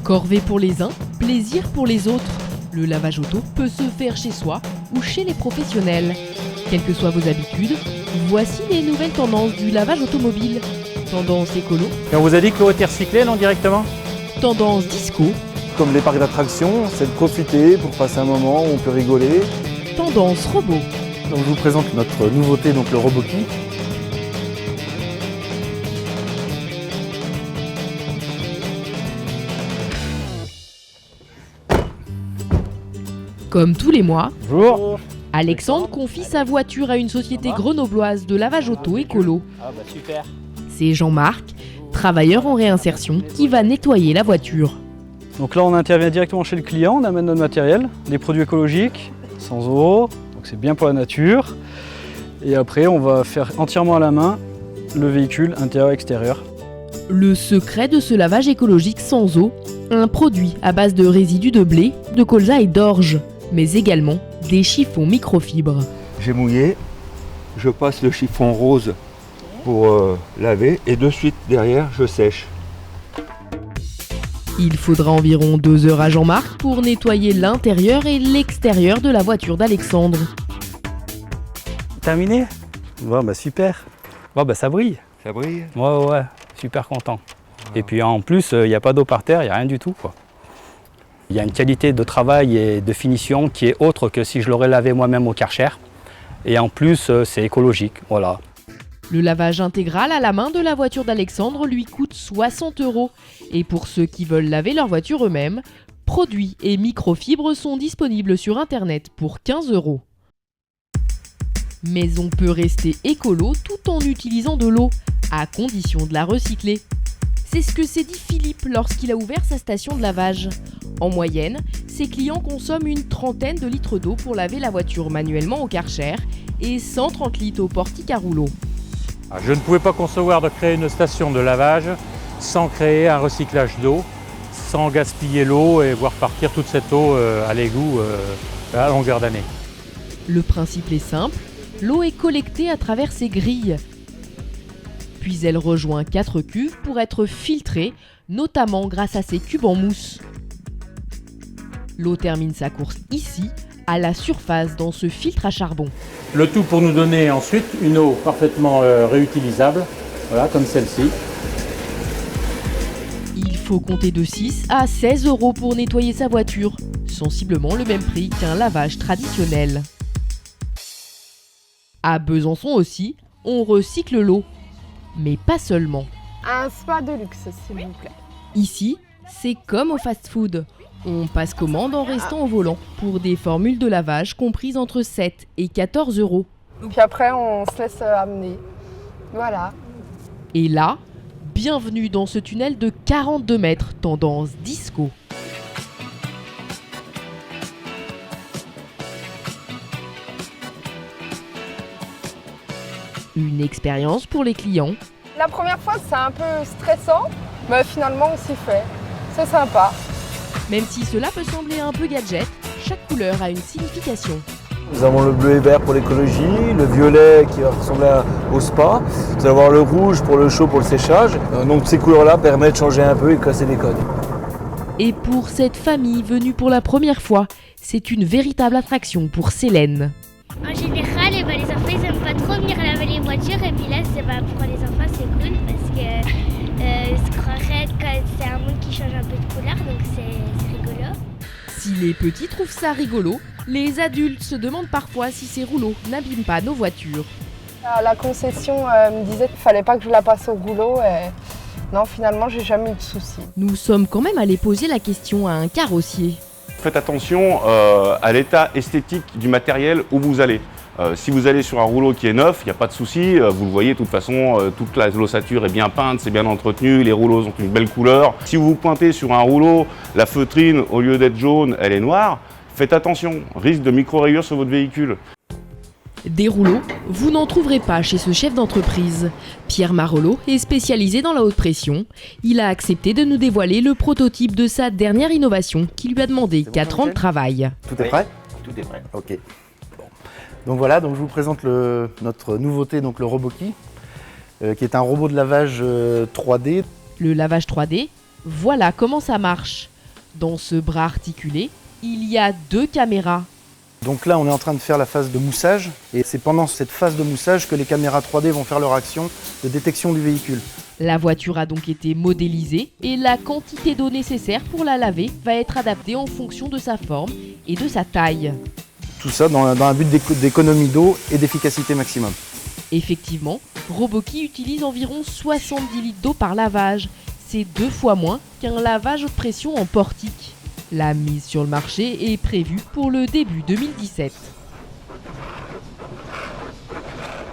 Corvée pour les uns, plaisir pour les autres. Le lavage auto peut se faire chez soi ou chez les professionnels. Quelles que soient vos habitudes, voici les nouvelles tendances du lavage automobile. Tendance écolo. Et on vous a dit que l'eau était recyclée, non, directement? Tendance disco. Comme les parcs d'attractions, c'est de profiter pour passer un moment où on peut rigoler. Tendance robot. Donc je vous présente notre nouveauté, donc le RoboKey. Comme tous les mois, Bonjour. Alexandre confie sa voiture à une société grenobloise de lavage auto écolo. Ah bah super. C'est Jean-Marc, travailleur en réinsertion, qui va nettoyer la voiture. Donc là on intervient directement chez le client, on amène notre matériel, des produits écologiques, sans eau, donc c'est bien pour la nature. Et après on va faire entièrement à la main le véhicule intérieur-extérieur. Le secret de ce lavage écologique sans eau, un produit à base de résidus de blé, de colza et d'orge, mais également des chiffons microfibres. J'ai mouillé, je passe le chiffon rose pour laver et de suite derrière je sèche. Il faudra environ 2 heures à Jean-Marc pour nettoyer l'intérieur et l'extérieur de la voiture d'Alexandre. Terminé? Bon bah super. Bon bah ça brille. Ça brille? Ouais, super content. Et puis en plus, il n'y a pas d'eau par terre, il n'y a rien du tout, quoi. Il y a une qualité de travail et de finition qui est autre que si je l'aurais lavé moi-même au Karcher. Et en plus, c'est écologique, voilà. Le lavage intégral à la main de la voiture d'Alexandre lui coûte 60 €. Et pour ceux qui veulent laver leur voiture eux-mêmes, produits et microfibres sont disponibles sur internet pour 15 €. Mais on peut rester écolo tout en utilisant de l'eau, à condition de la recycler. C'est ce que s'est dit Philippe lorsqu'il a ouvert sa station de lavage. En moyenne, ses clients consomment une trentaine de litres d'eau pour laver la voiture manuellement au Karcher et 130 litres au portique à rouleau. Je ne pouvais pas concevoir de créer une station de lavage sans créer un recyclage d'eau, sans gaspiller l'eau et voir partir toute cette eau à l'égout à longueur d'année. Le principe est simple, l'eau est collectée à travers ces grilles. Puis elle rejoint 4 cuves pour être filtrée, notamment grâce à ces cubes en mousse. L'eau termine sa course ici, à la surface, dans ce filtre à charbon. Le tout pour nous donner ensuite une eau parfaitement réutilisable, voilà, comme celle-ci. Il faut compter de 6 à 16 € pour nettoyer sa voiture, sensiblement le même prix qu'un lavage traditionnel. À Besançon aussi, on recycle l'eau. Mais pas seulement. Un spa de luxe, s'il vous plaît. Ici, c'est comme au fast-food. On passe commande en restant au volant pour des formules de lavage comprises entre 7 et 14 €. Puis après, on se laisse amener. Voilà. Et là, bienvenue dans ce tunnel de 42 mètres, tendance disco. Une expérience pour les clients. La première fois, c'est un peu stressant, mais finalement, on s'y fait. C'est sympa. Même si cela peut sembler un peu gadget, chaque couleur a une signification. Nous avons le bleu et vert pour l'écologie, le violet qui va ressembler au spa. Vous allez avoir le rouge pour le chaud, pour le séchage. Donc ces couleurs-là permettent de changer un peu et de casser les codes. Et pour cette famille venue pour la première fois, c'est une véritable attraction pour Célène. En général, les enfants ils aiment pas trop venir laver les voitures et puis là pour les enfants c'est cool parce que se croirait que c'est un monde qui change un peu de couleur donc c'est rigolo. Si les petits trouvent ça rigolo, les adultes se demandent parfois si ces rouleaux n'abîment pas nos voitures. La concession me disait qu'il fallait pas que je la passe au rouleau et non, finalement, j'ai jamais eu de soucis. Nous sommes quand même allés poser la question à un carrossier. Faites attention à l'état esthétique du matériel où vous allez. Si vous allez sur un rouleau qui est neuf, il n'y a pas de souci, vous le voyez de toute façon, toute l'ossature est bien peinte, c'est bien entretenu, les rouleaux ont une belle couleur. Si vous vous pointez sur un rouleau, la feutrine, au lieu d'être jaune, elle est noire, faites attention, risque de micro-rayures sur votre véhicule. Des rouleaux, vous n'en trouverez pas chez ce chef d'entreprise. Pierre Marollo est spécialisé dans la haute pression. Il a accepté de nous dévoiler le prototype de sa dernière innovation qui lui a demandé 4 ans de travail. Tout est prêt? Tout est prêt. Ok. Bon. Donc voilà, donc je vous présente notre nouveauté, donc le RoboKey, qui est un robot de lavage 3D. Le lavage 3D, voilà comment ça marche. Dans ce bras articulé, il y a 2 caméras. Donc là, on est en train de faire la phase de moussage et c'est pendant cette phase de moussage que les caméras 3D vont faire leur action de détection du véhicule. La voiture a donc été modélisée et la quantité d'eau nécessaire pour la laver va être adaptée en fonction de sa forme et de sa taille. Tout ça dans un but d'économie d'eau et d'efficacité maximum. Effectivement, Roboki utilise environ 70 litres d'eau par lavage. C'est 2 fois moins qu'un lavage haute pression en portique. La mise sur le marché est prévue pour le début 2017.